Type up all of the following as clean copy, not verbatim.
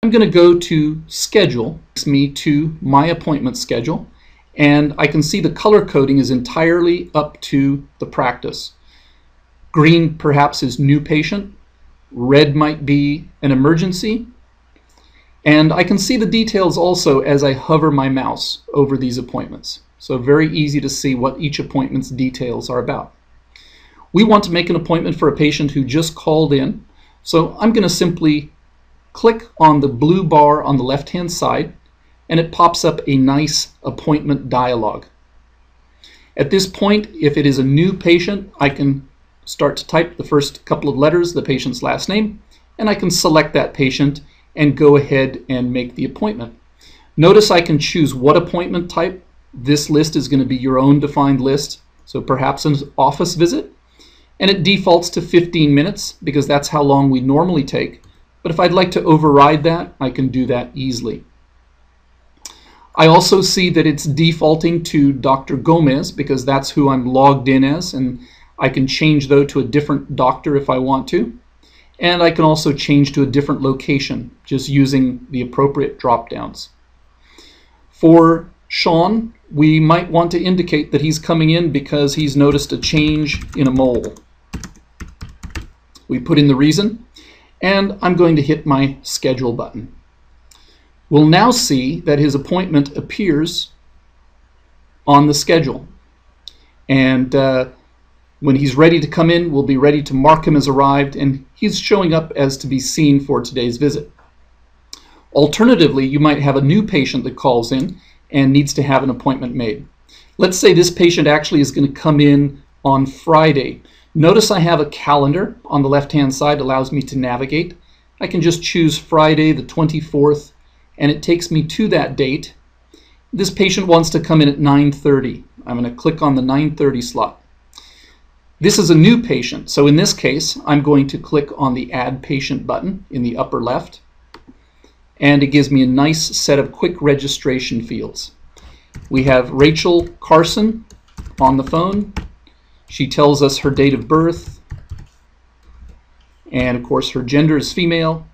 I'm going to go to Schedule, takes me to my appointment schedule, and I can see the color coding is entirely up to the practice. Green perhaps is new patient, red might be an emergency, and I can see the details also as I hover my mouse over these appointments. So very easy to see what each appointment's details are about. We want to make an appointment for a patient who just called in, so I'm going to simply click on the blue bar on the left-hand side, and it pops up a nice appointment dialog. At this point, if it is a new patient, I can start to type the first couple of letters, the patient's last name, and I can select that patient and go ahead and make the appointment. Notice I can choose what appointment type. This list is going to be your own defined list, so perhaps an office visit, and it defaults to 15 minutes because that's how long we normally take. But if I'd like to override that, I can do that easily. I also see that it's defaulting to Dr. Gomez because that's who I'm logged in as, and I can change though to a different doctor if I want to. And I can also change to a different location just using the appropriate drop downs. For Sean, we might want to indicate that he's coming in because he's noticed a change in a mole. We put in the reason, and I'm going to hit my schedule button. We'll now see that his appointment appears on the schedule. And when he's ready to come in, we'll be ready to mark him as arrived, and he's showing up as to be seen for today's visit. Alternatively, you might have a new patient that calls in and needs to have an appointment made. Let's say this patient actually is going to come in on Friday. Notice I have a calendar on the left-hand side, allows me to navigate. I can just choose Friday the 24th, and it takes me to that date. This patient wants to come in at 9:30. I'm going to click on the 9:30 slot. This is a new patient, so in this case, I'm going to click on the Add Patient button in the upper left, and it gives me a nice set of quick registration fields. We have Rachel Carson on the phone. She tells us her date of birth, and of course her gender is female.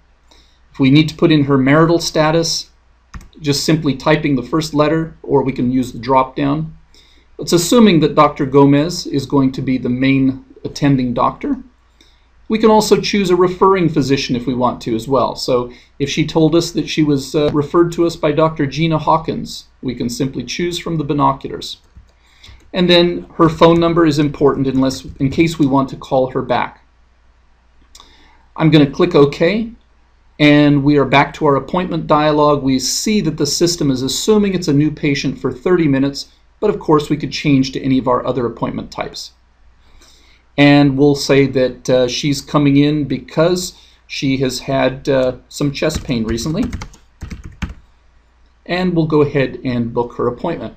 If we need to put in her marital status, just simply typing the first letter, or we can use the drop down. It's assuming that Dr. Gomez is going to be the main attending doctor. We can also choose a referring physician if we want to as well. So if she told us that she was referred to us by Dr. Gina Hawkins, we can simply choose from the binoculars. And then her phone number is important in case we want to call her back. I'm going to click OK, and we are back to our appointment dialog. We see that the system is assuming it's a new patient for 30 minutes, but of course we could change to any of our other appointment types. And we'll say that she's coming in because she has had some chest pain recently. And we'll go ahead and book her appointment.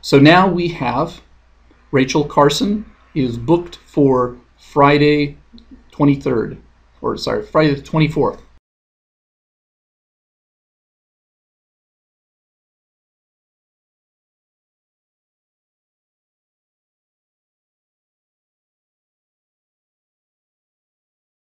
So now we have Rachel Carson is booked for Friday 23rd, or sorry, Friday the 24th.